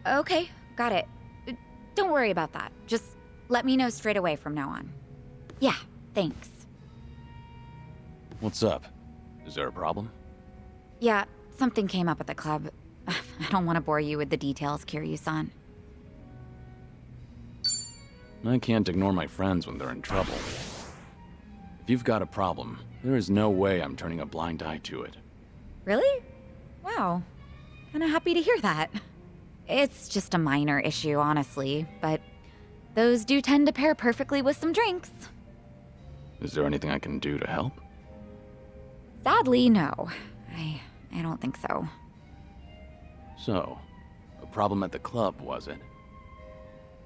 Okay, got it. Don't worry about that. Just let me know straight away from now on. Yeah, thanks. What's up? Is there a problem? Yeah, something came up at the club. I don't want to bore you with the details, Kiryu-san. I can't ignore my friends when they're in trouble. If you've got a problem, there is no way I'm turning a blind eye to it. Really? Wow. Kinda happy to hear that. It's just a minor issue, honestly, but those do tend to pair perfectly with some drinks. Is there anything I can do to help? Sadly, no. I don't think so. So, a problem at the club, was it?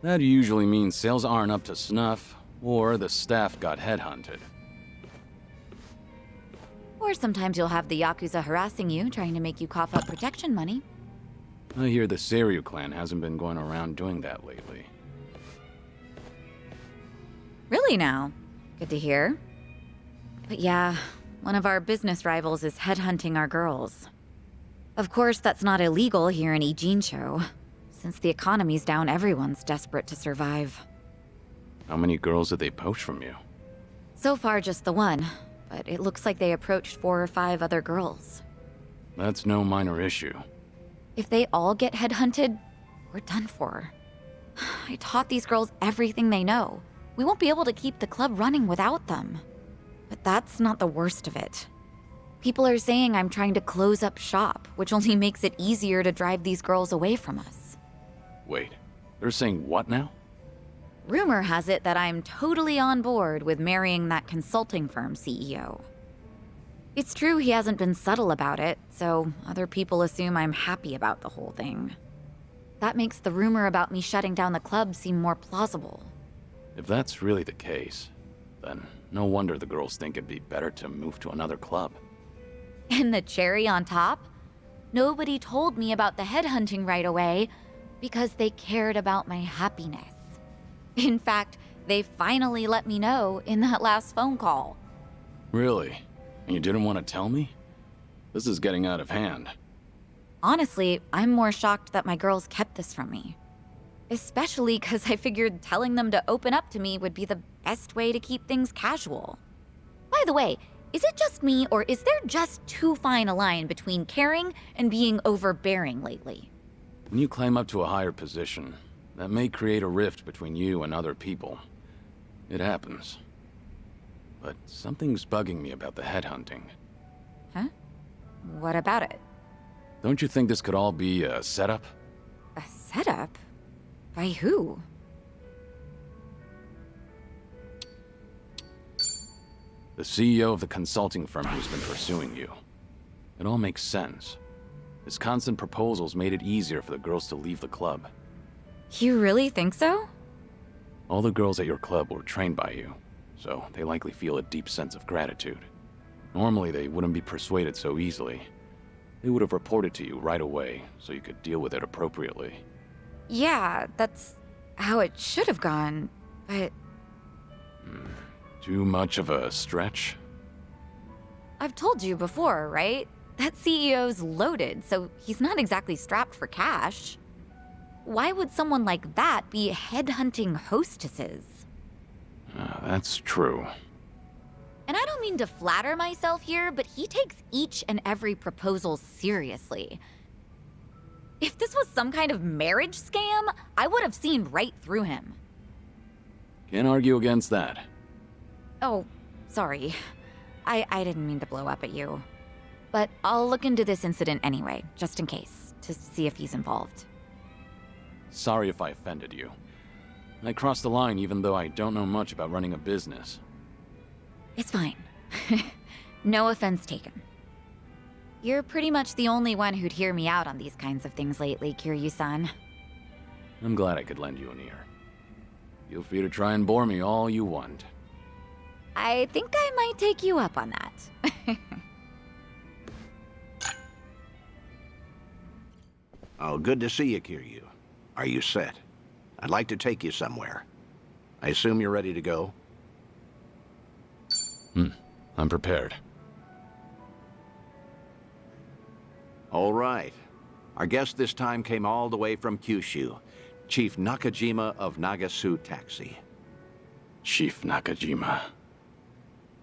That usually means sales aren't up to snuff, or the staff got headhunted. Or sometimes you'll have the Yakuza harassing you, trying to make you cough up protection money. I hear the Seiryu clan hasn't been going around doing that lately. Really now? Good to hear. But yeah, one of our business rivals is headhunting our girls. Of course, that's not illegal here in Ijincho. Since the economy's down, everyone's desperate to survive. How many girls did they poach from you? So far, just the one, but it looks like they approached 4 or 5 other girls. That's no minor issue. If they all get headhunted, we're done for. I taught these girls everything they know. We won't be able to keep the club running without them. But that's not the worst of it. People are saying I'm trying to close up shop, which only makes it easier to drive these girls away from us. Wait, they're saying what now? Rumor has it that I'm totally on board with marrying that consulting firm CEO. It's true he hasn't been subtle about it, so other people assume I'm happy about the whole thing. That makes the rumor about me shutting down the club seem more plausible. If that's really the case, then no wonder the girls think it'd be better to move to another club. And the cherry on top? Nobody told me about the headhunting right away because they cared about my happiness. In fact, they finally let me know in that last phone call. Really? And you didn't want to tell me? This is getting out of hand. Honestly, I'm more shocked that my girls kept this from me. Especially because I figured telling them to open up to me would be the best way to keep things casual. By the way, is it just me, or is there just too fine a line between caring and being overbearing lately? When you climb up to a higher position, that may create a rift between you and other people. It happens. But something's bugging me about the headhunting. Huh? What about it? Don't you think this could all be a setup? A setup? By who? The CEO of the consulting firm who's been pursuing you. It all makes sense. His constant proposals made it easier for the girls to leave the club. You really think so? All the girls at your club were trained by you, so they likely feel a deep sense of gratitude. Normally, they wouldn't be persuaded so easily. They would have reported to you right away, so you could deal with it appropriately. Yeah, that's how it should have gone, but... Too much of a stretch? I've told you before, right? That CEO's loaded, so he's not exactly strapped for cash. Why would someone like that be headhunting hostesses? That's true. And I don't mean to flatter myself here, but he takes each and every proposal seriously. If this was some kind of marriage scam, I would have seen right through him. Can't argue against that. Oh, sorry. I didn't mean to blow up at you. But I'll look into this incident anyway, just in case, to see if he's involved. Sorry if I offended you. I crossed the line even though I don't know much about running a business. It's fine. No offense taken. You're pretty much the only one who'd hear me out on these kinds of things lately, Kiryu-san. I'm glad I could lend you an ear. Feel free to try and bore me all you want. I think I might take you up on that. Oh, good to see you, Kiryu. Are you set? I'd like to take you somewhere. I assume you're ready to go? I'm prepared. All right. Our guest this time came all the way from Kyushu, Chief Nakajima of Nagasu Taxi. Chief Nakajima.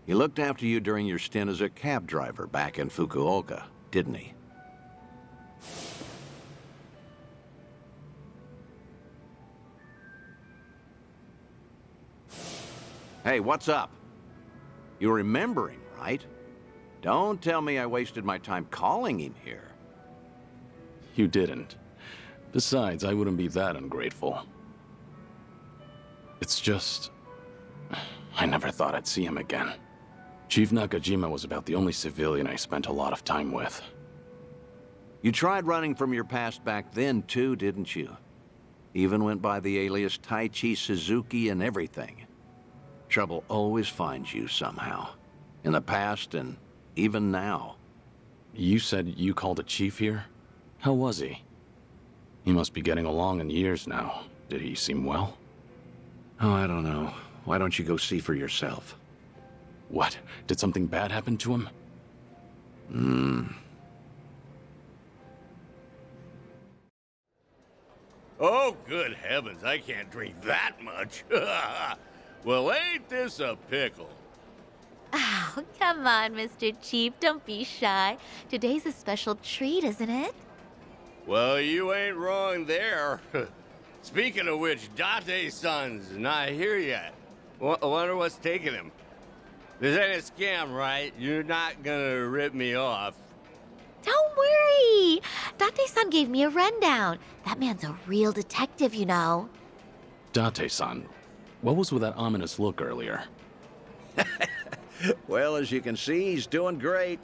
He looked after you during your stint as a cab driver back in Fukuoka, didn't he? Hey, what's up? You remember him, right? Don't tell me I wasted my time calling him here. You didn't. Besides, I wouldn't be that ungrateful. It's just... I never thought I'd see him again. Chief Nakajima was about the only civilian I spent a lot of time with. You tried running from your past back then, too, didn't you? Even went by the alias Taichi Suzuki and everything. Trouble always finds you somehow. In the past and even now. You said you called a chief here? How was he? He must be getting along in years now. Did he seem well? Oh, I don't know. Why don't you go see for yourself? What? Did something bad happen to him? Oh, good heavens, I can't drink that much. Well, ain't this a pickle? Oh, come on, Mr. Chief. Don't be shy. Today's a special treat, isn't it? Well, you ain't wrong there. Speaking of which, Date-san's not here yet. Wonder what's taking him. This ain't a scam, right? You're not gonna rip me off. Don't worry. Date-san gave me a rundown. That man's a real detective, you know. Date-san, what was with that ominous look earlier? Well, as you can see, he's doing great.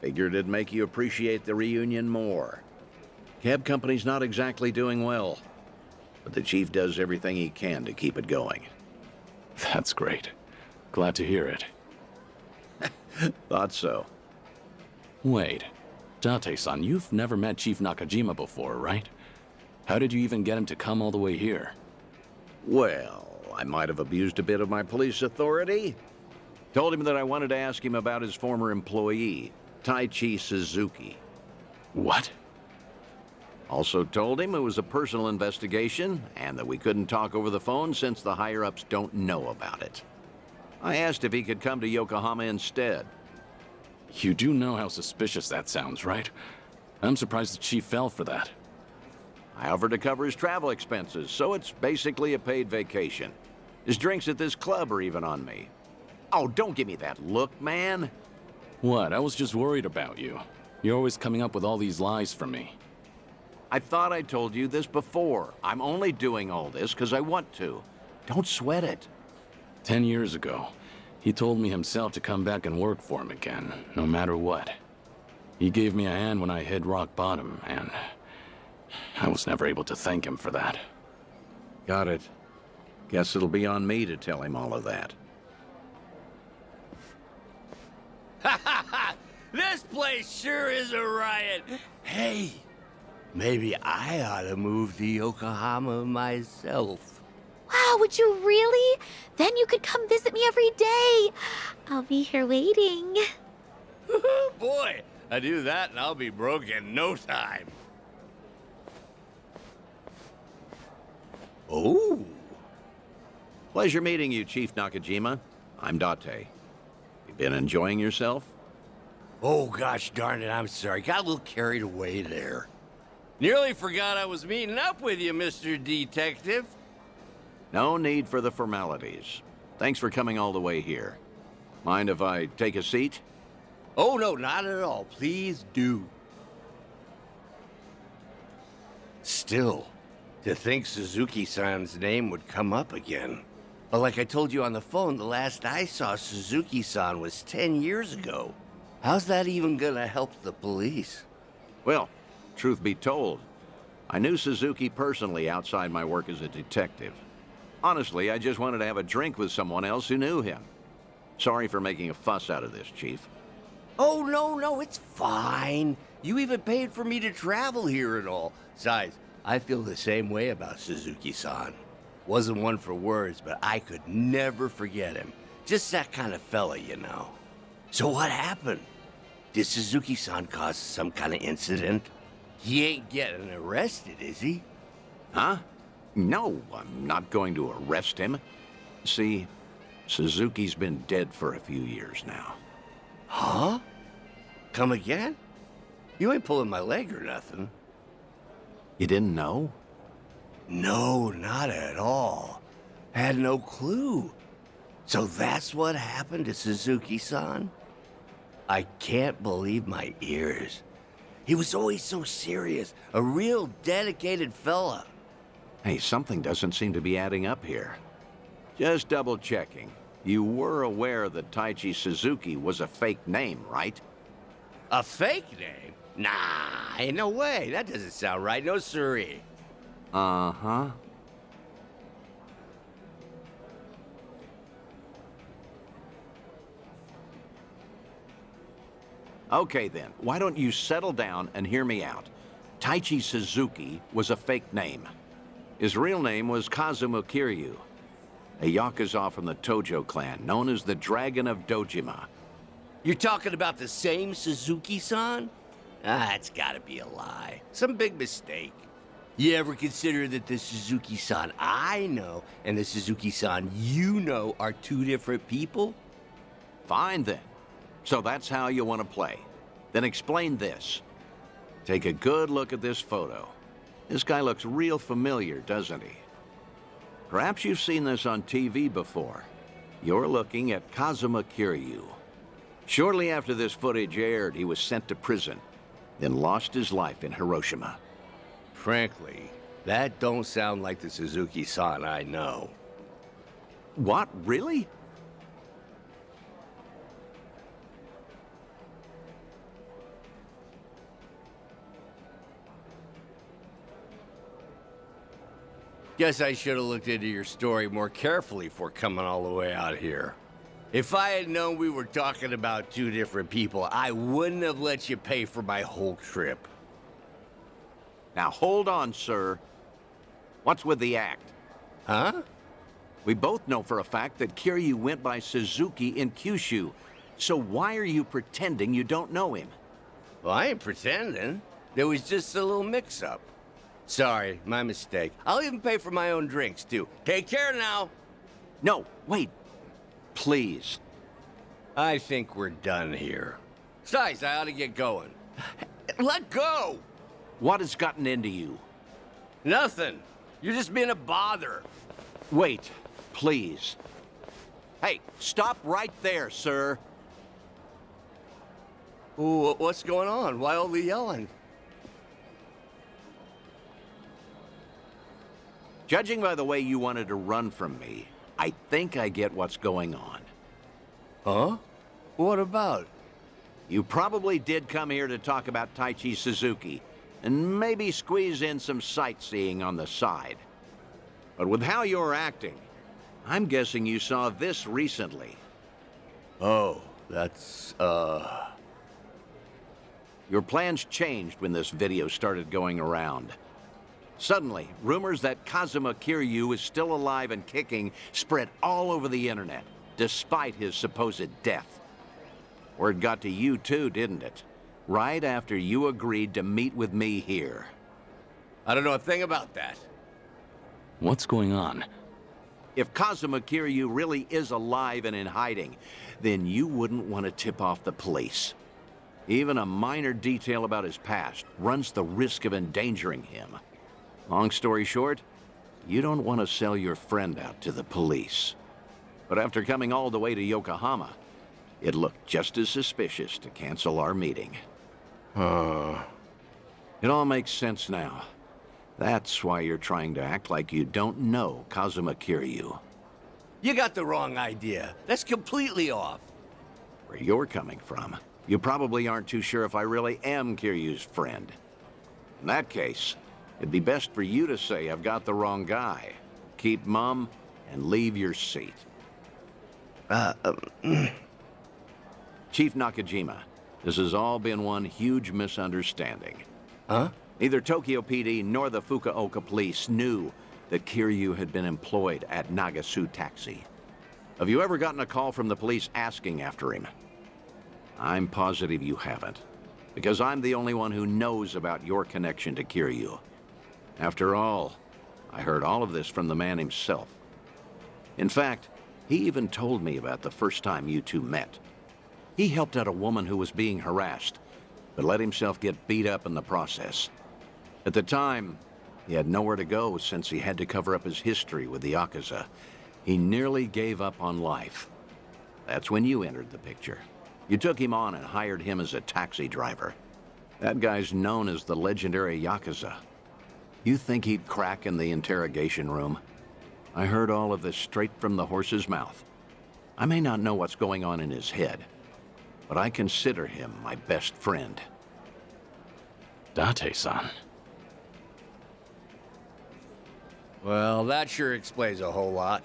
Figured it'd make you appreciate the reunion more. Cab company's not exactly doing well, but the chief does everything he can to keep it going. That's great. Glad to hear it. Thought so. Wait, Date-san, you've never met Chief Nakajima before, right? How did you even get him to come all the way here? Well, I might have abused a bit of my police authority. Told him that I wanted to ask him about his former employee, Taichi Suzuki. What? Also told him it was a personal investigation and that we couldn't talk over the phone since the higher-ups don't know about it. I asked if he could come to Yokohama instead. You do know how suspicious that sounds, right? I'm surprised the chief fell for that. I offered to cover his travel expenses, so it's basically a paid vacation. His drinks at this club are even on me. Oh, don't give me that look, man. What? I was just worried about you. You're always coming up with all these lies for me. I thought I told you this before. I'm only doing all this because I want to. Don't sweat it. 10 years ago, he told me himself to come back and work for him again, no matter what. He gave me a hand when I hit rock bottom, and I was never able to thank him for that. Got it. Guess it'll be on me to tell him all of that. This place sure is a riot. Hey, maybe I ought to move to Yokohama myself. Wow, would you really? Then you could come visit me every day. I'll be here waiting. Boy, I do that and I'll be broke in no time. Oh. Pleasure meeting you, Chief Nakajima. I'm Date. You been enjoying yourself? Oh, gosh darn it, I'm sorry. Got a little carried away there. Nearly forgot I was meeting up with you, Mr. Detective. No need for the formalities. Thanks for coming all the way here. Mind if I take a seat? Oh, no, not at all. Please do. Still, to think Suzuki-san's name would come up again. But like I told you on the phone, the last I saw Suzuki-san was 10 years ago. How's that even gonna help the police? Well, truth be told, I knew Suzuki personally outside my work as a detective. Honestly, I just wanted to have a drink with someone else who knew him. Sorry for making a fuss out of this, Chief. Oh, no, it's fine. You even paid for me to travel here and all. Besides, I feel the same way about Suzuki-san. Wasn't one for words, but I could never forget him. Just that kind of fella, you know. So what happened? Did Suzuki-san cause some kind of incident? He ain't getting arrested, is he? Huh? No, I'm not going to arrest him. See, Suzuki's been dead for a few years now. Huh? Come again? You ain't pulling my leg or nothing. You didn't know? No, not at all. Had no clue. So that's what happened to Suzuki-san? I can't believe my ears. He was always so serious, a real dedicated fella. Hey, something doesn't seem to be adding up here. Just double checking. You were aware that Taichi Suzuki was a fake name, right? A fake name? Nah, ain't no way. That doesn't sound right. No siree. Uh-huh. Okay then, why don't you settle down and hear me out. Taichi Suzuki was a fake name. His real name was Kazuma Kiryu, a Yakuza from the Tojo clan, known as the Dragon of Dojima. You're talking about the same Suzuki-san? Ah, it's gotta be a lie. Some big mistake. You ever consider that the Suzuki-san I know and the Suzuki-san you know are two different people? Fine then. So that's how you want to play. Then explain this. Take a good look at this photo. This guy looks real familiar, doesn't he? Perhaps you've seen this on TV before. You're looking at Kazuma Kiryu. Shortly after this footage aired, he was sent to prison, then lost his life in Hiroshima. Frankly, that don't sound like the Suzuki-san I know. What, really? Guess I should have looked into your story more carefully before coming all the way out here. If I had known we were talking about two different people, I wouldn't have let you pay for my whole trip. Now hold on, sir. What's with the act? Huh? We both know for a fact that Kiryu went by Suzuki in Kyushu. So why are you pretending you don't know him? Well, I ain't pretending. There was just a little mix-up. Sorry, my mistake. I'll even pay for my own drinks, too. Take care now. No, wait. Please. I think we're done here. Besides, I ought to get going. Let go! What has gotten into you? Nothing. You're just being a bother. Wait, please. Hey, stop right there, sir. Ooh, what's going on? Why all the yelling? Judging by the way you wanted to run from me, I think I get what's going on. Huh? What about? You probably did come here to talk about Taichi Suzuki, and maybe squeeze in some sightseeing on the side. But with how you're acting, I'm guessing you saw this recently. Oh, that's, Your plans changed when this video started going around. Suddenly, rumors that Kazuma Kiryu is still alive and kicking spread all over the internet, despite his supposed death. Word got to you too, didn't it? Right after you agreed to meet with me here. I don't know a thing about that. What's going on? If Kazuma Kiryu really is alive and in hiding, then you wouldn't want to tip off the police. Even a minor detail about his past runs the risk of endangering him. Long story short, you don't want to sell your friend out to the police. But after coming all the way to Yokohama, it looked just as suspicious to cancel our meeting. It all makes sense now. That's why you're trying to act like you don't know Kazuma Kiryu. You got the wrong idea. That's completely off. Where you're coming from, you probably aren't too sure if I really am Kiryu's friend. In that case, it'd be best for you to say I've got the wrong guy. Keep mum and leave your seat. Chief Nakajima, this has all been one huge misunderstanding. Huh? Neither Tokyo PD nor the Fukuoka police knew that Kiryu had been employed at Nagasu Taxi. Have you ever gotten a call from the police asking after him? I'm positive you haven't. Because I'm the only one who knows about your connection to Kiryu. After all, I heard all of this from the man himself. In fact, he even told me about the first time you two met. He helped out a woman who was being harassed, but let himself get beat up in the process. At the time, he had nowhere to go since he had to cover up his history with the Yakuza. He nearly gave up on life. That's when you entered the picture. You took him on and hired him as a taxi driver. That guy's known as the legendary Yakuza. You think he'd crack in the interrogation room? I heard all of this straight from the horse's mouth. I may not know what's going on in his head, but I consider him my best friend. Date-san. Well, that sure explains a whole lot.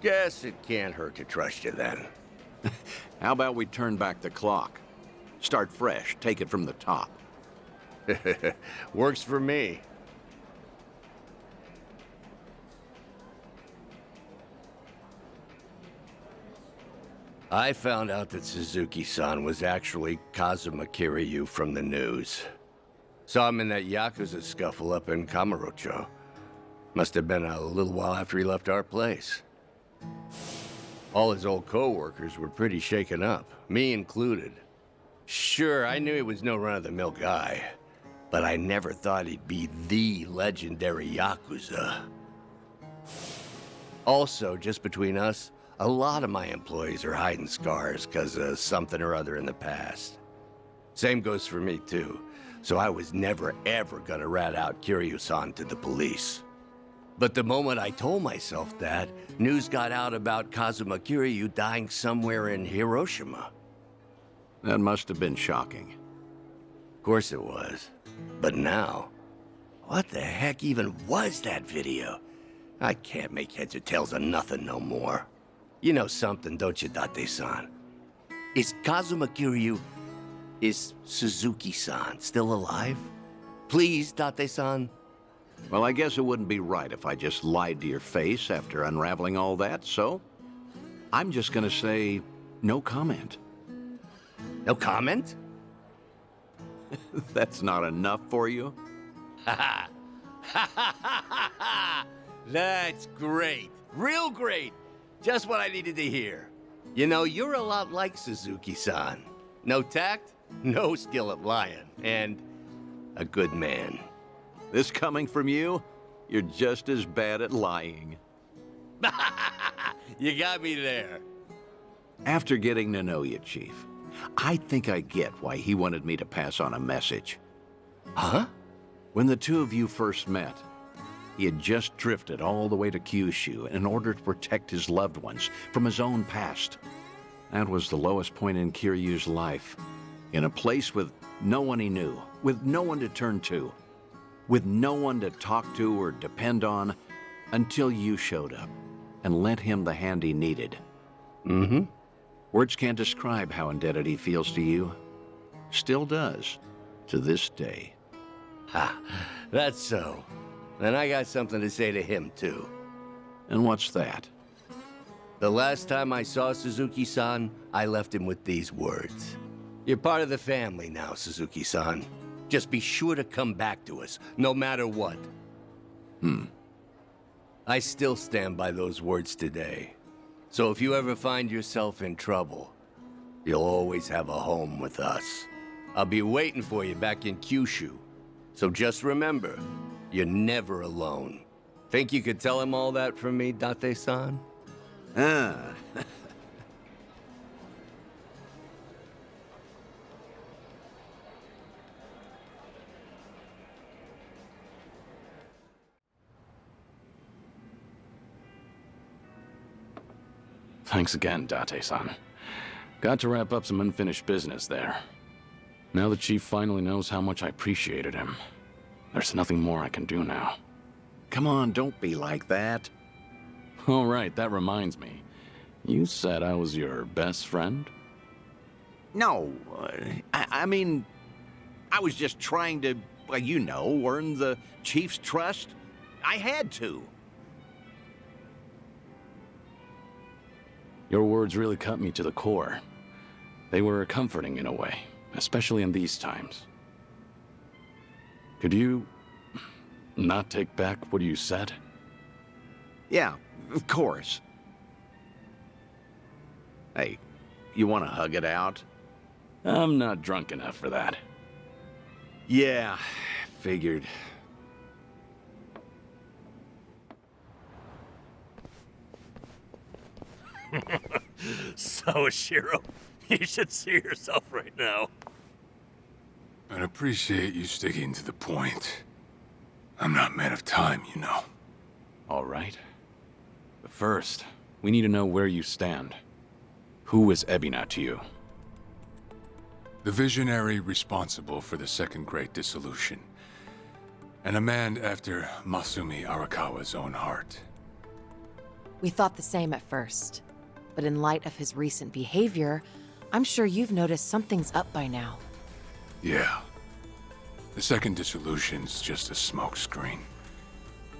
Guess it can't hurt to trust you then. How about we turn back the clock? Start fresh, take it from the top. Works for me. I found out that Suzuki-san was actually Kazuma Kiryu from the news. Saw him in that Yakuza scuffle up in Kamurocho. Must have been a little while after he left our place. All his old co-workers were pretty shaken up, me included. Sure, I knew he was no run-of-the-mill guy, but I never thought he'd be the legendary Yakuza. Also, just between us, a lot of my employees are hiding scars because of something or other in the past. Same goes for me, too. So I was never, ever gonna rat out Kiryu-san to the police. But the moment I told myself that, news got out about Kazuma Kiryu dying somewhere in Hiroshima. That must have been shocking. Of course it was. But now, what the heck even was that video? I can't make heads or tails of nothing no more. You know something, don't you, Date-san? Is Kazuma Kiryu... is Suzuki-san still alive? Please, Date-san? Well, I guess it wouldn't be right if I just lied to your face after unraveling all that, so I'm just gonna say no comment. No comment? That's not enough for you? That's great. Real great. Just what I needed to hear. You know, you're a lot like Suzuki-san. No tact, no skill at lying, and a good man. This coming from you? You're just as bad at lying. You got me there. After getting to know you, Chief, I think I get why he wanted me to pass on a message. Huh? When the two of you first met, he had just drifted all the way to Kyushu in order to protect his loved ones from his own past. That was the lowest point in Kiryu's life. In a place with no one he knew, with no one to turn to, with no one to talk to or depend on, until you showed up and lent him the hand he needed. Mm-hmm. Words can't describe how indebted he feels to you. Still does, to this day. Ha, that's so. And I got something to say to him, too. And what's that? The last time I saw Suzuki-san, I left him with these words. You're part of the family now, Suzuki-san. Just be sure to come back to us, no matter what. I still stand by those words today. So if you ever find yourself in trouble, you'll always have a home with us. I'll be waiting for you back in Kyushu. So just remember, you're never alone. Think you could tell him all that from me, Date-san? Ah. Thanks again, Date-san. Got to wrap up some unfinished business there. Now the Chief finally knows how much I appreciated him. There's nothing more I can do now. Come on, don't be like that. All right, that reminds me. You said I was your best friend? No, I mean, I was just trying to, well, you know, earn the Chief's trust. I had to. Your words really cut me to the core. They were comforting in a way. especially in these times. Could you not take back what you said? Yeah, of course. Hey, you want to hug it out? I'm not drunk enough for that. Yeah, figured. So, Shiro, you should see yourself right now. I'd appreciate you sticking to the point. I'm not man of time, you know. All right. But first, we need to know where you stand. Who is Ebina to you? The visionary responsible for the Second Great Dissolution. And a man after Masumi Arakawa's own heart. We thought the same at first. But in light of his recent behavior, I'm sure you've noticed something's up by now. Yeah. The Second Dissolution's just a smokescreen.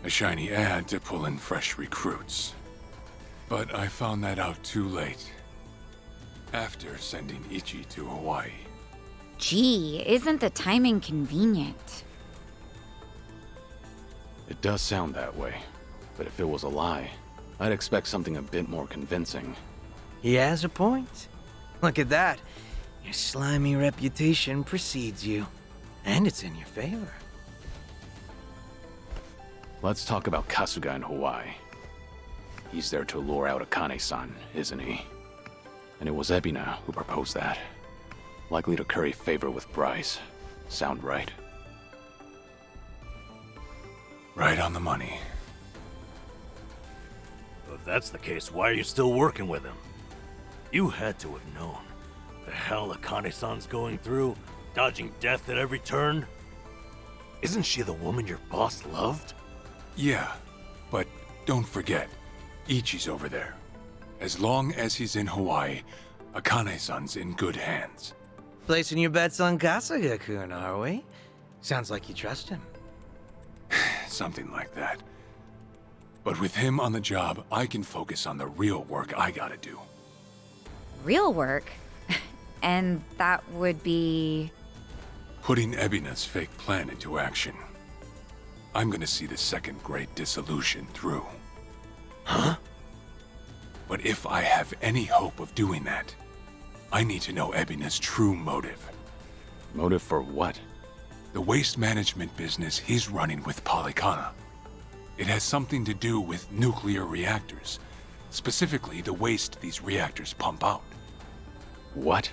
A shiny ad to pull in fresh recruits. But I found that out too late. After sending Ichi to Hawaii. Gee, isn't the timing convenient? It does sound that way. But if it was a lie, I'd expect something a bit more convincing. He has a point. Look at that. Your slimy reputation precedes you. And it's in your favor. Let's talk about Kasuga in Hawaii. He's there to lure out Akane-san, isn't he? And it was Ebina who proposed that. Likely to curry favor with Bryce. Sound right? Right on the money. Well, if that's the case, why are you still working with him? You had to have known. The hell Akane-san's going through, dodging death at every turn. Isn't she the woman your boss loved? Yeah, but don't forget, Ichi's over there. As long as he's in Hawaii, Akane-san's in good hands. Placing your bets on Kasuga-kun, are we? Sounds like you trust him. Something like that. But with him on the job, I can focus on the real work I gotta do. Real work? And that would be... Putting Ebina's fake plan into action. I'm gonna see the Second Great Dissolution through. Huh? But if I have any hope of doing that, I need to know Ebina's true motive. Motive for what? The waste management business he's running with Polycana. It has something to do with nuclear reactors. Specifically, the waste these reactors pump out. What?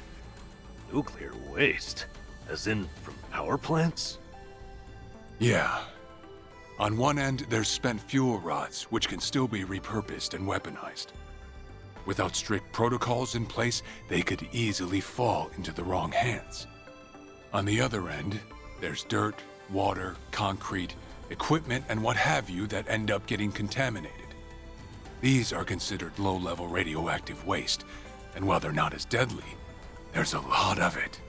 Nuclear waste? As in from power plants? Yeah. On one end, there's spent fuel rods, which can still be repurposed and weaponized. Without strict protocols in place, they could easily fall into the wrong hands. On the other end, there's dirt, water, concrete, equipment, and what have you that end up getting contaminated. These are considered low-level radioactive waste, and while they're not as deadly, there's a lot of it.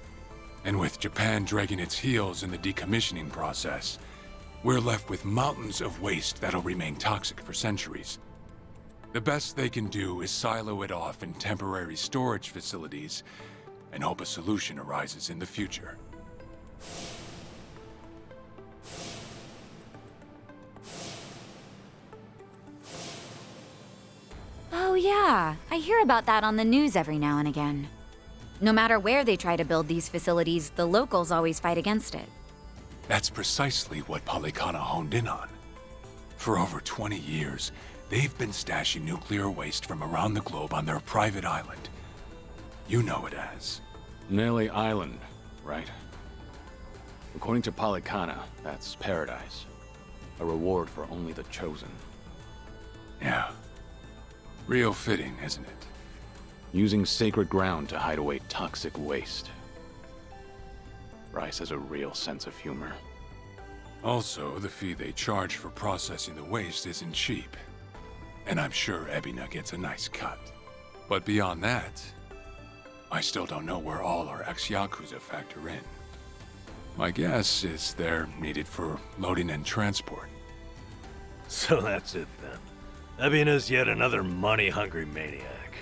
And with Japan dragging its heels in the decommissioning process, we're left with mountains of waste that'll remain toxic for centuries. The best they can do is silo it off in temporary storage facilities and hope a solution arises in the future. Oh yeah, I hear about that on the news every now and again. No matter where they try to build these facilities, the locals always fight against it. That's precisely what Polycana honed in on. For over 20 years, they've been stashing nuclear waste from around the globe on their private island. You know it as. Nelly Island, right? According to Polycana, that's paradise. A reward for only the chosen. Yeah. Real fitting, isn't it? Using sacred ground to hide away toxic waste. Bryce has a real sense of humor. Also, the fee they charge for processing the waste isn't cheap. And I'm sure Ebina gets a nice cut. But beyond that, I still don't know where all our ex-Yakuza factor in. My guess is they're needed for loading and transport. So that's it then. Ebina's yet another money-hungry maniac.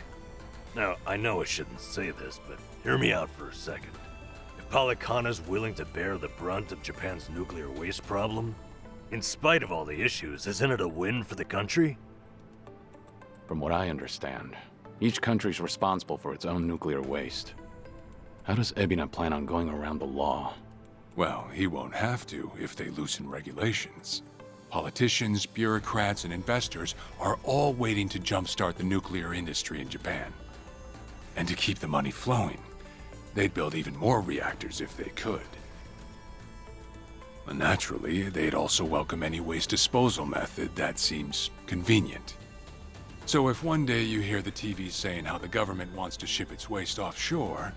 Now, I know I shouldn't say this, but hear me out for a second. If Polycana's willing to bear the brunt of Japan's nuclear waste problem? In spite of all the issues, isn't it a win for the country? From what I understand, each country's responsible for its own nuclear waste. How does Ebina plan on going around the law? Well, he won't have to if they loosen regulations. Politicians, bureaucrats, and investors are all waiting to jumpstart the nuclear industry in Japan. And to keep the money flowing, they'd build even more reactors if they could. And naturally, they'd also welcome any waste disposal method that seems convenient. So if one day you hear the TV saying how the government wants to ship its waste offshore,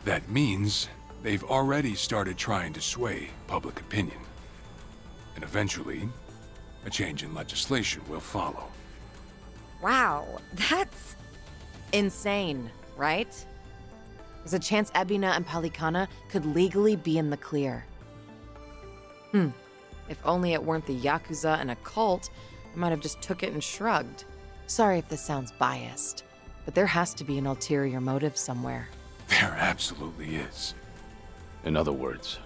that means they've already started trying to sway public opinion. And eventually, a change in legislation will follow. Wow, that's... Insane, right? There's a chance Ebina and Polycana could legally be in the clear. If only it weren't the Yakuza and a cult, I might have just took it and shrugged. Sorry if this sounds biased, but there has to be an ulterior motive somewhere. There absolutely is. In other words,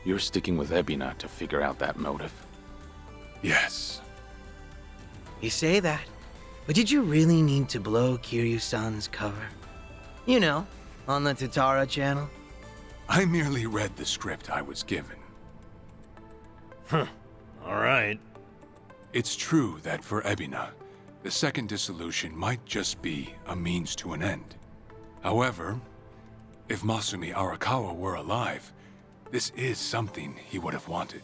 you're sticking with Ebina to figure out that motive. Yes. You say that, but did you really need to blow Kiryu-san's cover? You know, on the Tatara channel? I merely read the script I was given. Alright. It's true that for Ebina, the second dissolution might just be a means to an end. However, if Masumi Arakawa were alive, this is something he would have wanted.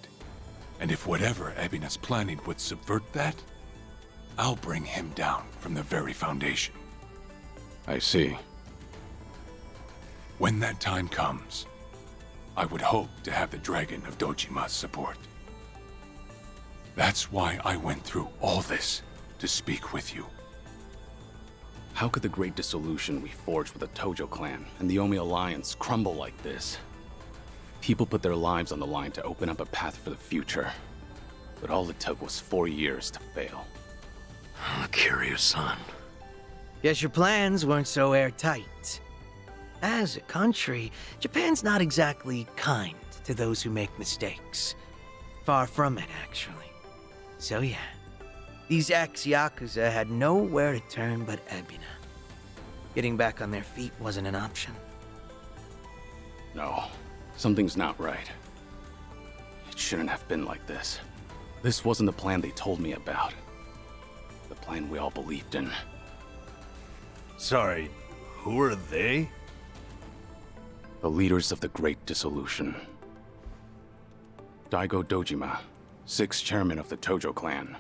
And if whatever Ebina's planning would subvert that, I'll bring him down from the very foundation. I see. When that time comes, I would hope to have the Dragon of Dojima's support. That's why I went through all this to speak with you. How could the great dissolution we forged with the Tojo clan and the Omi Alliance crumble like this? People put their lives on the line to open up a path for the future. But all it took was 4 years to fail. Kiryu-san. Guess your plans weren't so airtight. As a country, Japan's not exactly kind to those who make mistakes. Far from it, actually. So yeah, these ex-Yakuza had nowhere to turn but Ebina. Getting back on their feet wasn't an option. No, something's not right. It shouldn't have been like this. This wasn't the plan they told me about. The plan we all believed in. Sorry, who are they? The leaders of the Great Dissolution. Daigo Dojima, 6th chairman of the Tojo clan,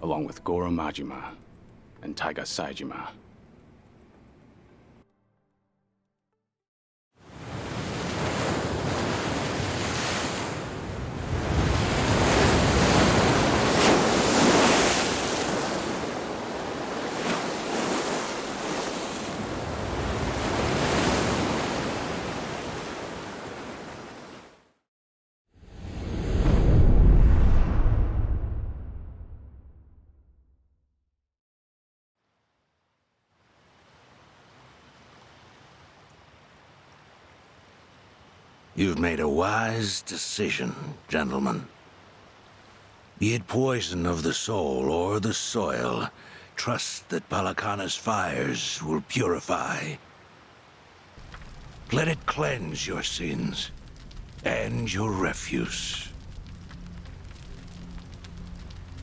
along with Goro Majima and Taiga Saejima. You've made a wise decision, gentlemen. Be it poison of the soul or the soil, trust that Polycana's fires will purify. Let it cleanse your sins and your refuse.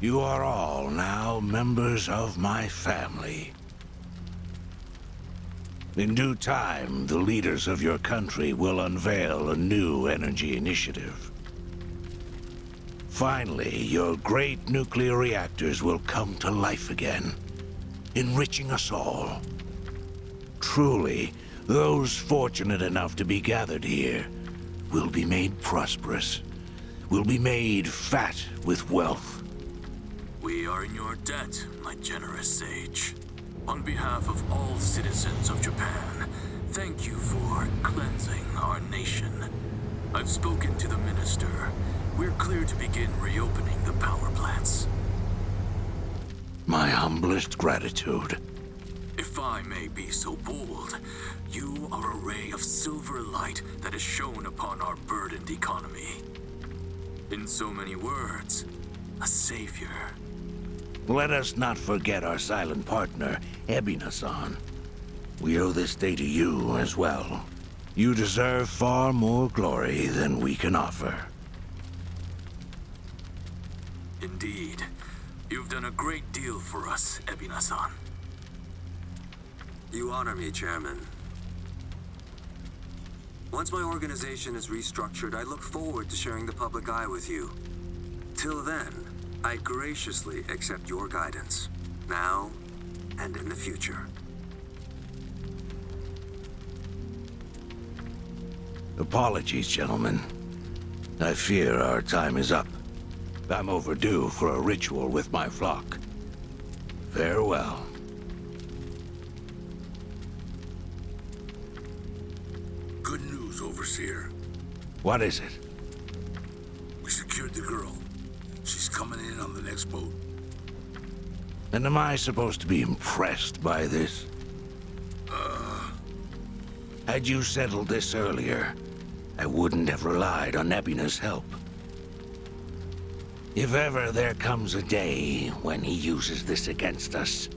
You are all now members of my family. In due time, the leaders of your country will unveil a new energy initiative. Finally, your great nuclear reactors will come to life again, enriching us all. Truly, those fortunate enough to be gathered here will be made prosperous, will be made fat with wealth. We are in your debt, my generous sage. On behalf of all citizens of Japan, thank you for cleansing our nation. I've spoken to the minister. We're clear to begin reopening the power plants. My humblest gratitude. If I may be so bold, You are a ray of silver light that is shone upon our burdened economy. In so many words, a savior. Let us not forget our silent partner, Ebina-san. We owe this day to you as well. You deserve far more glory than we can offer. Indeed. You've done a great deal for us, Ebina-san. You honor me, Chairman. Once my organization is restructured, I look forward to sharing the public eye with you. Till then, I graciously accept your guidance, now and in the future. Apologies, gentlemen. I fear our time is up. I'm overdue for a ritual with my flock. Farewell. Good news, Overseer. What is it? We secured the girl. She's coming in on the next boat. And am I supposed to be impressed by this? Had you settled this earlier, I wouldn't have relied on Ebina's help. If ever there comes a day when he uses this against us,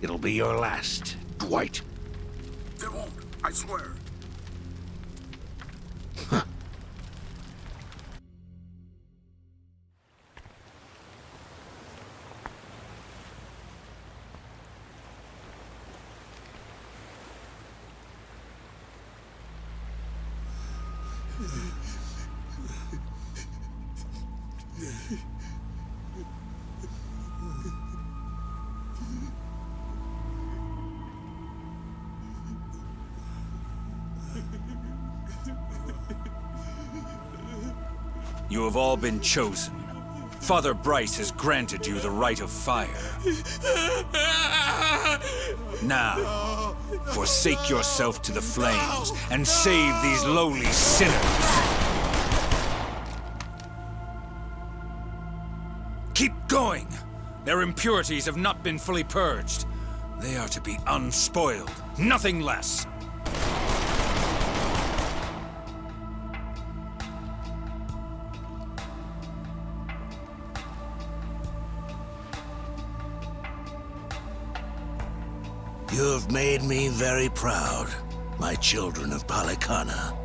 it'll be your last, Dwight. There won't, I swear. You have all been chosen. Father Bryce has granted you the right of fire. Now, forsake yourself to the flames and save these lowly sinners. Keep going! Their impurities have not been fully purged. They are to be unspoiled, nothing less. You have made me very proud, my children of Palikana.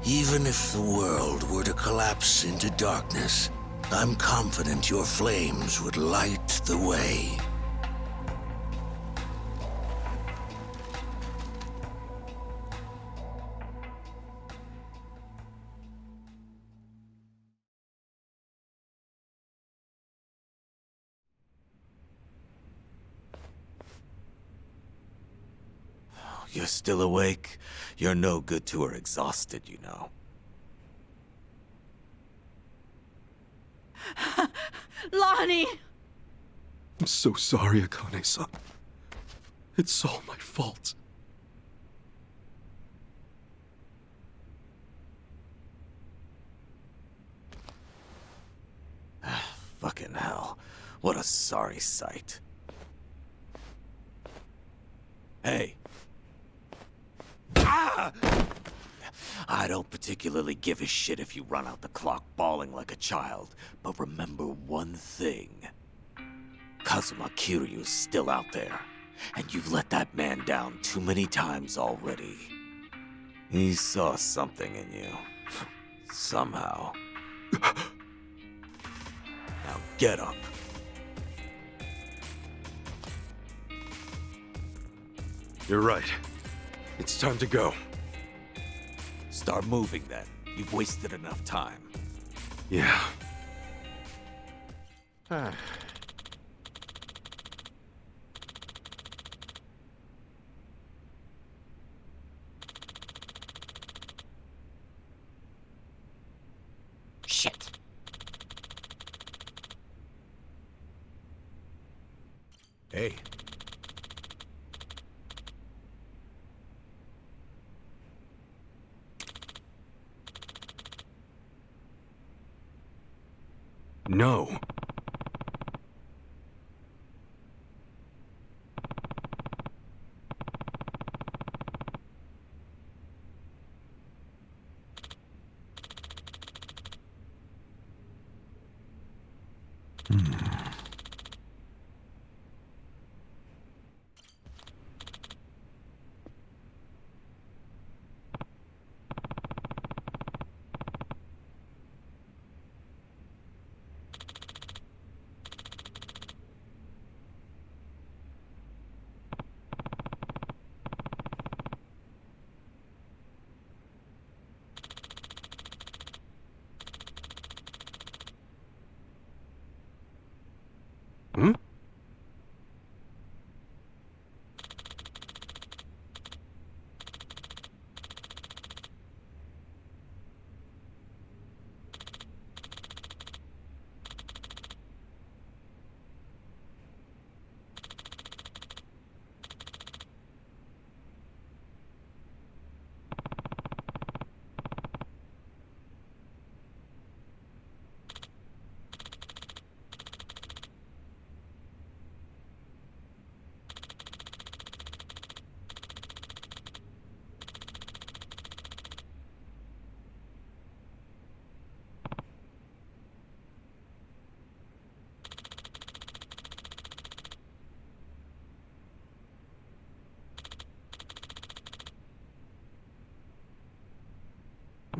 Even if the world were to collapse into darkness, I'm confident your flames would light the way. You're still awake? You're no good to her exhausted, you know. Lonnie! I'm so sorry, Akane-san. It's all my fault. Fucking hell. What a sorry sight. Hey. Ah! I don't particularly give a shit if you run out the clock bawling like a child, but remember one thing. Kazuma Kiryu's still out there, and you've let that man down too many times already. He saw something in you. Somehow. Now get up. You're right. It's time to go. Start moving then. You've wasted enough time. Yeah. Shit. Hey. No.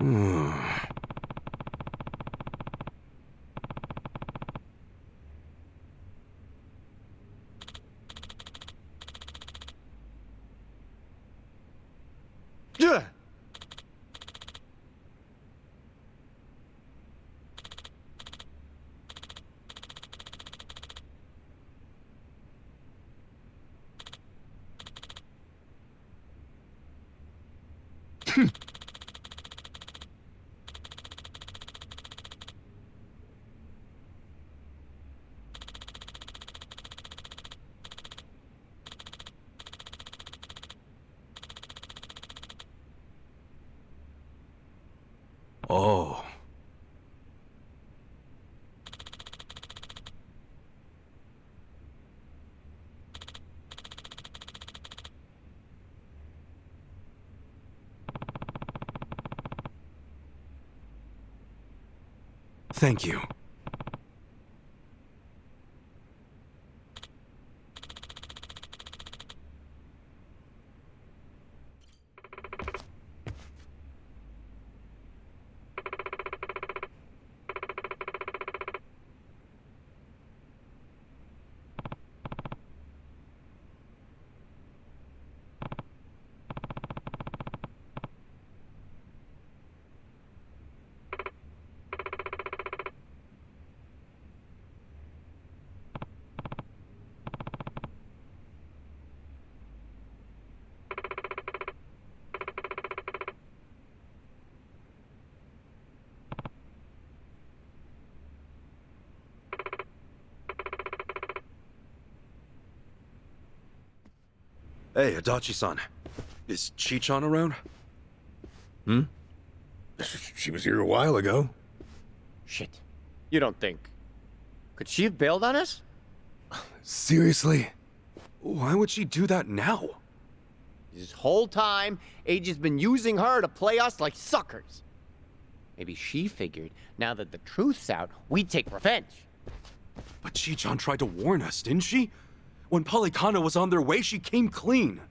Hmm? Yeah. Oh. Thank you. Hey, Adachi-san. Is Chichan around? Hmm? She was here a while ago. Shit. You don't think... Could she have bailed on us? Seriously? Why would she do that now? This whole time, Age's been using her to play us like suckers. Maybe she figured, now that the truth's out, we'd take revenge. But Chichan tried to warn us, didn't she? When Polycana was on their way, she came clean.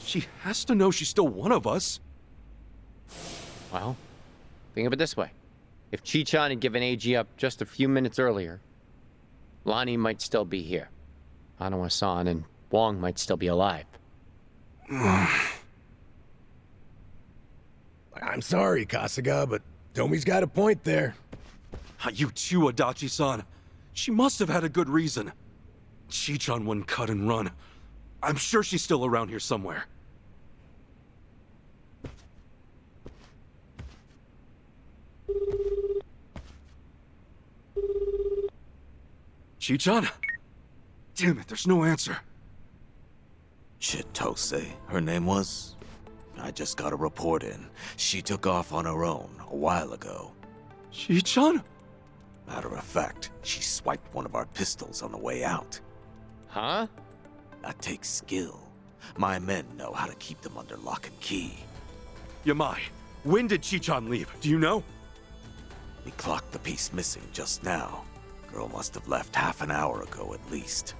She has to know she's still one of us. Well, think of it this way. If Chichan had given AG up just a few minutes earlier, Lonnie might still be here. Hanawa-san and Wong might still be alive. I'm sorry, Kasuga, but Tomi's got a point there. You too, Adachi-san. She must have had a good reason. Chichan wouldn't cut and run. I'm sure she's still around here somewhere. Chichan? Damn it, there's no answer. Chitose, her name was? I just got a report in. She took off on her own a while ago. Chichan? Matter of fact, she swiped one of our pistols on the way out. Huh? That takes skill. My men know how to keep them under lock and key. Yamai, when did Chichan leave? Do you know? We clocked the piece missing just now. Girl must have left half an hour ago at least.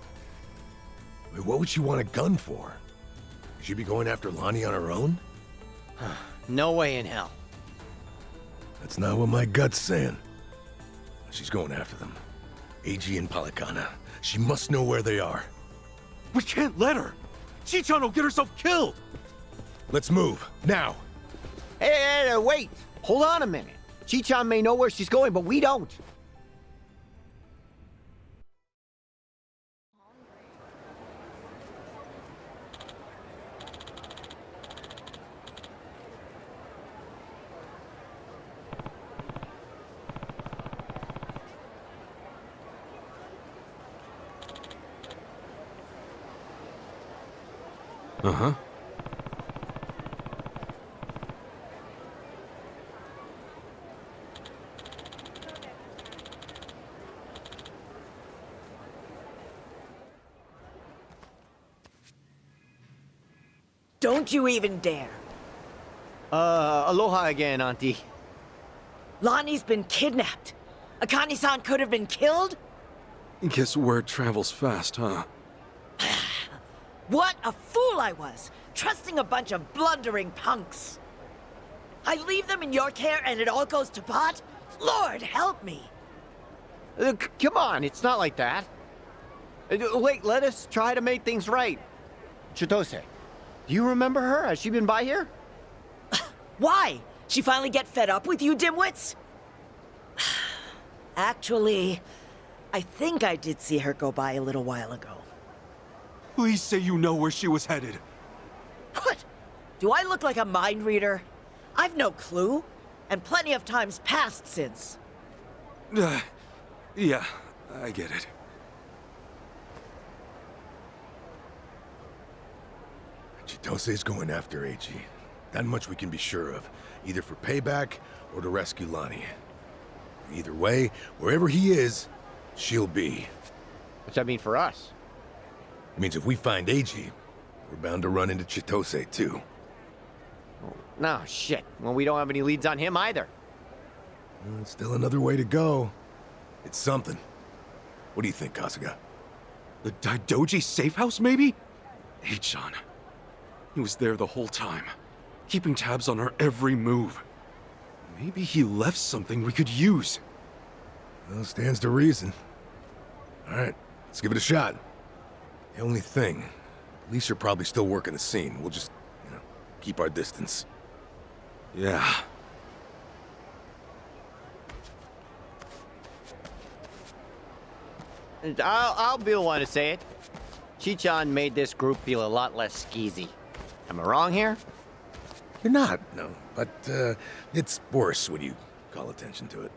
Wait, what would she want a gun for? Could she be going after Lonnie on her own? No way in hell. That's not what my gut's saying. She's going after them. AG and Policana. She must know where they are. We can't let her! Chichan will get herself killed! Let's move, now! Hey, wait! Hold on a minute. Chichan may know where she's going, but we don't. Uh-huh. Don't you even dare. Aloha again, Auntie. Lonnie's been kidnapped. Akane-san could have been killed? Guess word travels fast, huh? What a fool I was, trusting a bunch of blundering punks. I leave them in your care and it all goes to pot? Lord, help me. Come on, it's not like that. Wait, let us try to make things right. Chitose, do you remember her? Has she been by here? Why? She finally get fed up with you dimwits? Actually, I think I did see her go by a little while ago. Please say you know where she was headed. What? Do I look like a mind reader? I've no clue, and plenty of times passed since. Yeah, I get it. Chitose's going after AG. That much we can be sure of, either for payback or to rescue Lonnie. Either way, wherever he is, she'll be. What's that mean for us? It means if we find AG, we're bound to run into Chitose too. No, shit. Well, we don't have any leads on him either. Still another way to go. It's something. What do you think, Kasuga? The Daidoji safe house, maybe? Hey-chan. He was there the whole time, keeping tabs on her every move. Maybe he left something we could use. Well, stands to reason. All right, let's give it a shot. The only thing, police are probably still working the scene. We'll just, keep our distance. Yeah. I'll be the one to say it. Chichan made this group feel a lot less skeezy. Am I wrong here? You're not, no. But, it's worse when you call attention to it.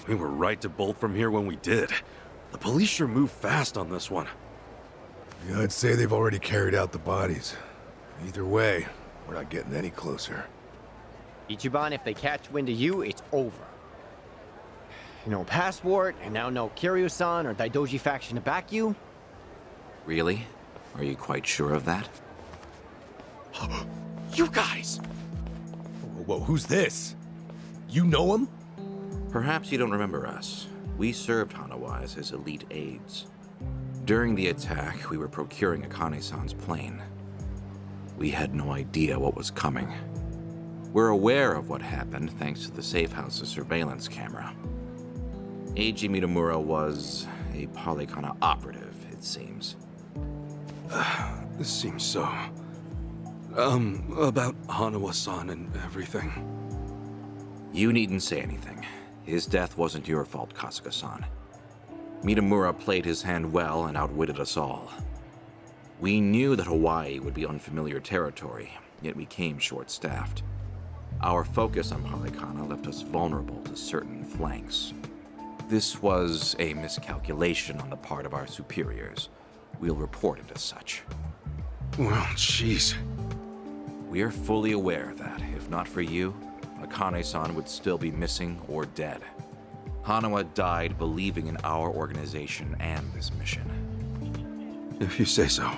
We were right to bolt from here when we did. The police sure moved fast on this one. Yeah, I'd say they've already carried out the bodies. Either way, we're not getting any closer. Ichiban, if they catch wind of you, it's over. No passport, and now no Kiryu-san or Daidoji faction to back you. Really? Are you quite sure of that? You guys! Whoa, who's this? You know him? Perhaps you don't remember us. We served Hanawa as his elite aides. During the attack, we were procuring Akane-san's plane. We had no idea what was coming. We're aware of what happened thanks to the safe house's surveillance camera. Eiji Mitamura was a Policana operative, it seems. This seems so... about Hanawa-san and everything. You needn't say anything. His death wasn't your fault, Kasuga-san. Mitamura played his hand well and outwitted us all. We knew that Hawaii would be unfamiliar territory, yet we came short-staffed. Our focus on Policana left us vulnerable to certain flanks. This was a miscalculation on the part of our superiors. We'll report it as such. Well, jeez. We're fully aware that, if not for you, Akane-san would still be missing or dead. Hanawa died believing in our organization and this mission. If you say so.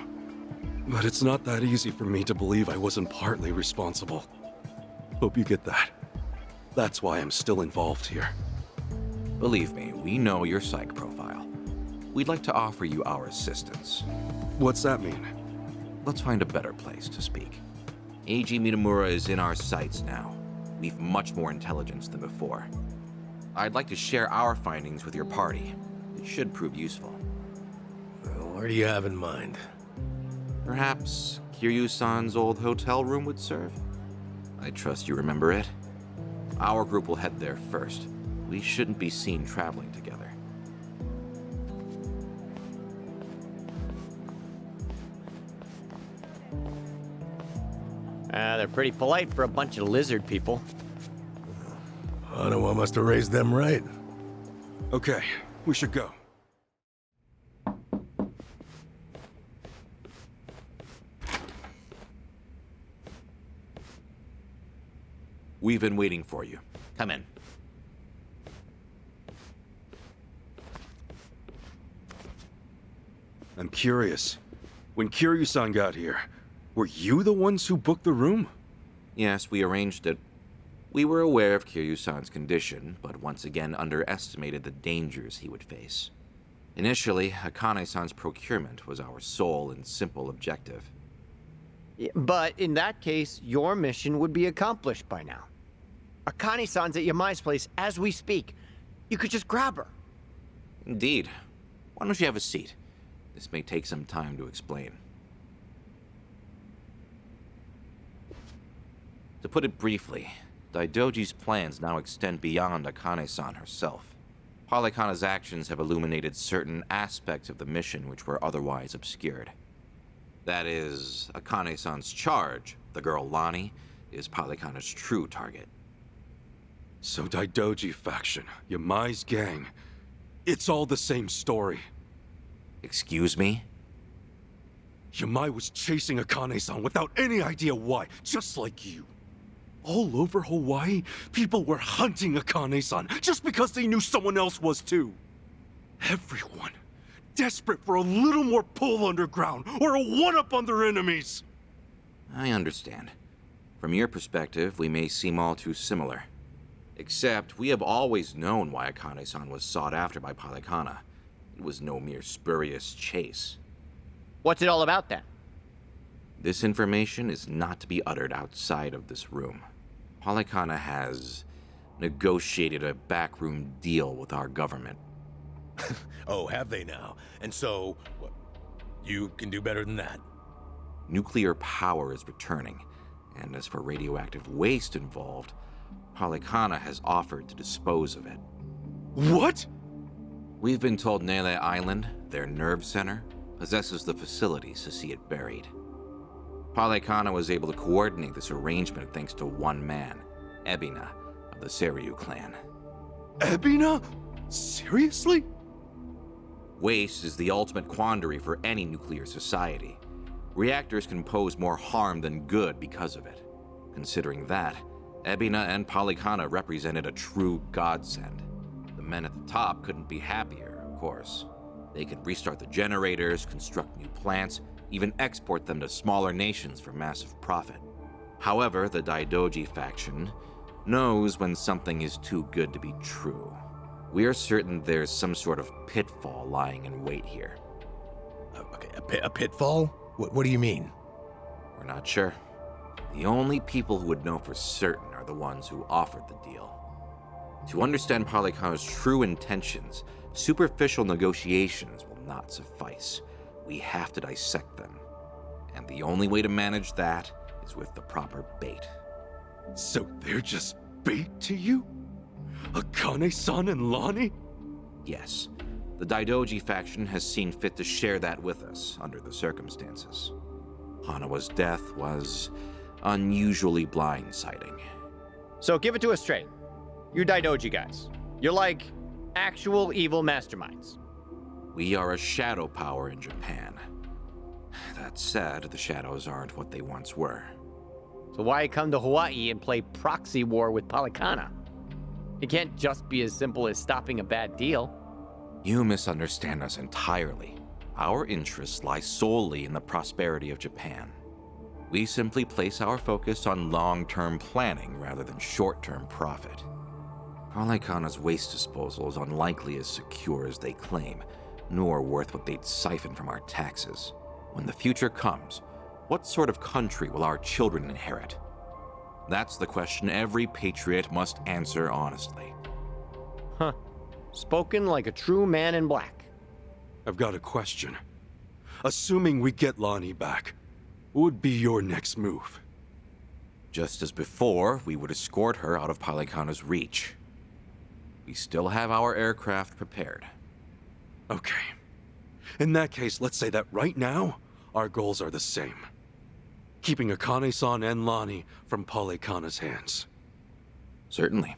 But it's not that easy for me to believe I wasn't partly responsible. Hope you get that. That's why I'm still involved here. Believe me, we know your psych profile. We'd like to offer you our assistance. What's that mean? Let's find a better place to speak. AG Mitamura is in our sights now. We've much more intelligence than before. I'd like to share our findings with your party. It should prove useful. Well, where do you have in mind? Perhaps Kiryu-san's old hotel room would serve? I trust you remember it. Our group will head there first. We shouldn't be seen traveling together. They're pretty polite for a bunch of lizard people. Hanawa must have raised them right. Okay, we should go. We've been waiting for you. Come in. I'm curious. When Kiryu-san got here, were you the ones who booked the room? Yes, we arranged it. We were aware of Kiryu-san's condition, but once again underestimated the dangers he would face. Initially, Akane-san's procurement was our sole and simple objective. But in that case, your mission would be accomplished by now. Akane-san's at Yamai's place as we speak. You could just grab her. Indeed. Why don't you have a seat? This may take some time to explain. To put it briefly, Daidoji's plans now extend beyond Akane-san herself. Polykhana's actions have illuminated certain aspects of the mission which were otherwise obscured. That is, Akane-san's charge, the girl Lonnie, is Polykhana's true target. So Daidoji faction, Yamai's gang, it's all the same story. Excuse me? Yamai was chasing Akane-san without any idea why, just like you. All over Hawaii, people were hunting Akane-san just because they knew someone else was too. Everyone, desperate for a little more pull underground or a one-up on their enemies. I understand. From your perspective, we may seem all too similar. Except, we have always known why Akane-san was sought after by Polykhana. It was no mere spurious chase. What's it all about then? This information is not to be uttered outside of this room. Polykhana has negotiated a backroom deal with our government. Oh, have they now? And so, what, you can do better than that? Nuclear power is returning, and as for radioactive waste involved, Polykhana has offered to dispose of it. What? We've been told Nele Island, their nerve center, possesses the facilities to see it buried. Polykhana was able to coordinate this arrangement thanks to one man, Ebina, of the Seiryu clan. Ebina? Seriously? Waste is the ultimate quandary for any nuclear society. Reactors can pose more harm than good because of it. Considering that, Ebina and Polykhana represented a true godsend. The men at the top couldn't be happier, of course. They could restart the generators, construct new plants, even export them to smaller nations for massive profit. However, the Daidoji faction knows when something is too good to be true. We are certain there's some sort of pitfall lying in wait here. Okay, a pitfall? What do you mean? We're not sure. The only people who would know for certain are the ones who offered the deal. To understand Polykhana's true intentions, superficial negotiations will not suffice. We have to dissect them. And the only way to manage that is with the proper bait. So they're just bait to you? Akane-san and Lonnie? Yes. The Daidoji faction has seen fit to share that with us under the circumstances. Hanawa's death was unusually blindsiding. So give it to us straight. You Daidoji guys. You're like actual evil masterminds. We are a shadow power in Japan. That said, the shadows aren't what they once were. So why come to Hawaii and play proxy war with Polykhana? It can't just be as simple as stopping a bad deal. You misunderstand us entirely. Our interests lie solely in the prosperity of Japan. We simply place our focus on long-term planning rather than short-term profit. Palikana's waste disposal is unlikely as secure as they claim, nor worth what they'd siphon from our taxes. When the future comes, what sort of country will our children inherit? That's the question every patriot must answer honestly. Huh. Spoken like a true man in black. I've got a question. Assuming we get Lonnie back, what would be your next move? Just as before, we would escort her out of Palikana's reach. We still have our aircraft prepared. Okay. In that case, let's say that right now, our goals are the same. Keeping Akane-san and Lonnie from Palikana's hands. Certainly.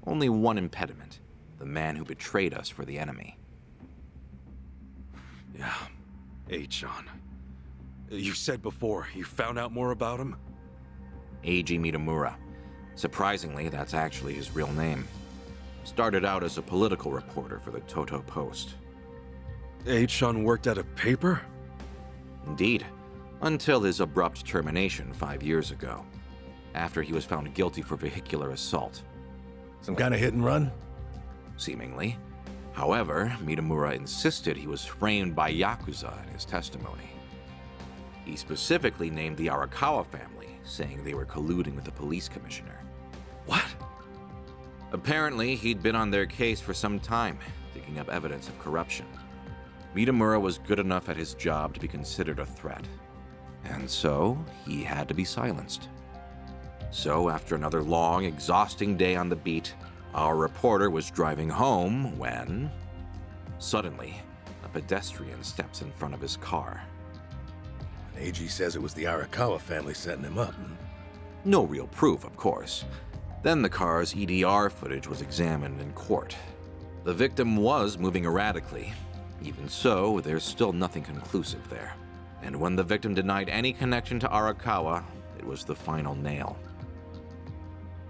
Only one impediment. The man who betrayed us for the enemy. Yeah. H-chan. You said before, you found out more about him? Eiji Mitamura. Surprisingly, that's actually his real name. Started out as a political reporter for the Toto Post. H-chan worked at a paper? Indeed. Until his abrupt termination 5 years ago. After he was found guilty for vehicular assault. Some kind of hit and run? Seemingly. However, Mitamura insisted he was framed by Yakuza in his testimony. He specifically named the Arakawa family, saying they were colluding with the police commissioner. What? Apparently, he'd been on their case for some time, digging up evidence of corruption. Mitamura was good enough at his job to be considered a threat. And so, he had to be silenced. So, after another long, exhausting day on the beat, our reporter was driving home when... Suddenly, a pedestrian steps in front of his car. AG says it was the Arakawa family setting him up. No real proof, of course. Then the car's EDR footage was examined in court. The victim was moving erratically. Even so, there's still nothing conclusive there. And when the victim denied any connection to Arakawa, it was the final nail.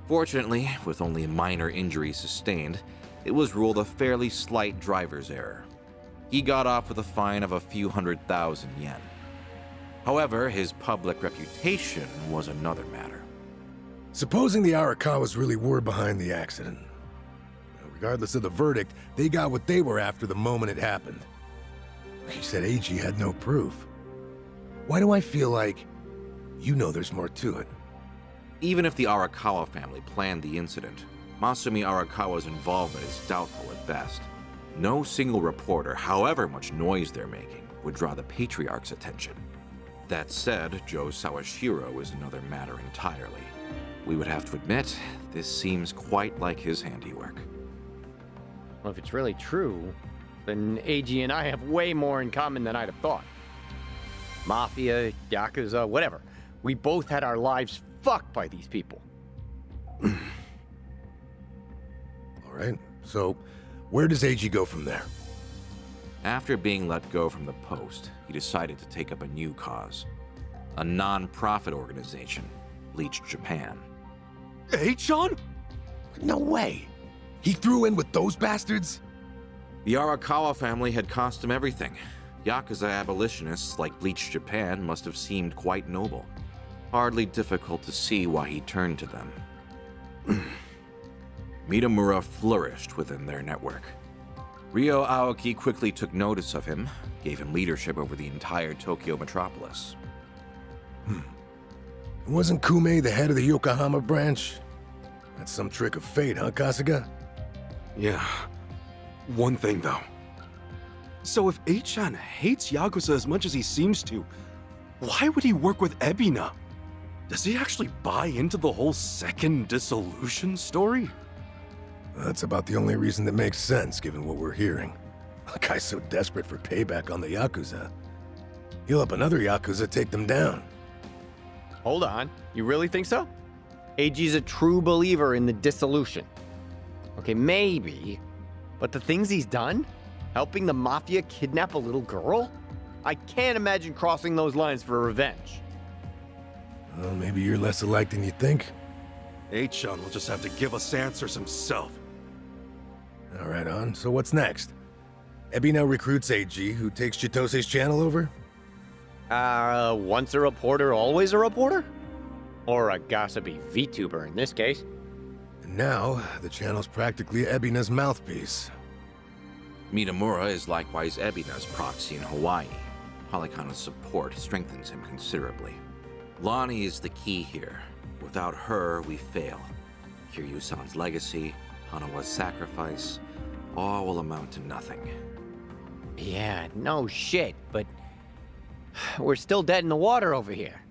Fortunately, with only minor injuries sustained, it was ruled a fairly slight driver's error. He got off with a fine of a few 100,000 yen. However, his public reputation was another matter. Supposing the Arakawas really were behind the accident. Regardless of the verdict, they got what they were after the moment it happened. She said AG had no proof. Why do I feel like you know there's more to it? Even if the Arakawa family planned the incident, Masumi Arakawa's involvement is doubtful at best. No single reporter, however much noise they're making, would draw the Patriarch's attention. That said, Joe Sawashiro is another matter entirely. We would have to admit, this seems quite like his handiwork. Well, if it's really true, then AG and I have way more in common than I'd have thought. Mafia, Yakuza, whatever. We both had our lives fucked by these people. All right, so where does AG go from there? After being let go from the post, he decided to take up a new cause. A non-profit organization, Bleach Japan. H-chan? No way! He threw in with those bastards? The Arakawa family had cost him everything. Yakuza abolitionists like Bleach Japan must have seemed quite noble. Hardly difficult to see why he turned to them. Mitamura flourished within their network. Ryo Aoki quickly took notice of him, gave him leadership over the entire Tokyo metropolis. Wasn't Kume the head of the Yokohama branch? That's some trick of fate, huh, Kasuga? Yeah. One thing, though. So if H-chan hates Yakuza as much as he seems to, why would he work with Ebina? Does he actually buy into the whole second dissolution story? That's about the only reason that makes sense, given what we're hearing. A guy's so desperate for payback on the Yakuza. He'll help another Yakuza take them down. Hold on. You really think so? AG's a true believer in the dissolution. Okay, maybe. But the things he's done? Helping the Mafia kidnap a little girl? I can't imagine crossing those lines for revenge. Well, maybe you're less alike than you think. H-chan will just have to give us answers himself. All right, on. So what's next? Ebina recruits AG, who takes Chitose's channel over? Once a reporter, always a reporter? Or a gossipy VTuber in this case. And now, the channel's practically Ebina's mouthpiece. Mitamura is likewise Ebina's proxy in Hawaii. Polycona's support strengthens him considerably. Lonnie is the key here. Without her, we fail. Kiryu-san's legacy, Hanawa's sacrifice, all will amount to nothing. Yeah, no shit, but we're still dead in the water over here.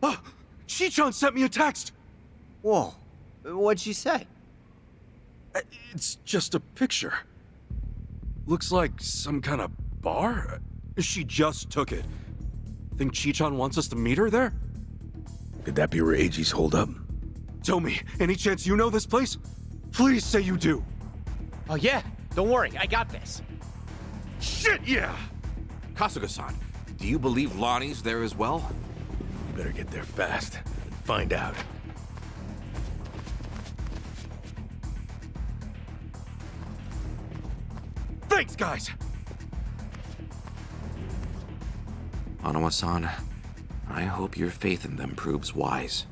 Oh, Chichan sent me a text! Whoa, what'd she say? It's just a picture. Looks like some kind of bar? She just took it. Think Chichan wants us to meet her there? Could that be where Eiji's holed up? Tell me, any chance you know this place? Please say you do. Oh yeah, don't worry, I got this. Shit, yeah! Kasuga-san, do you believe Lonnie's there as well? We better get there fast and find out. Thanks, guys! Hanawa-san, I hope your faith in them proves wise.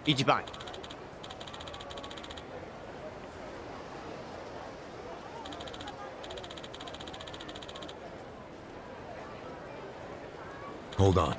Ichiban. Hold on.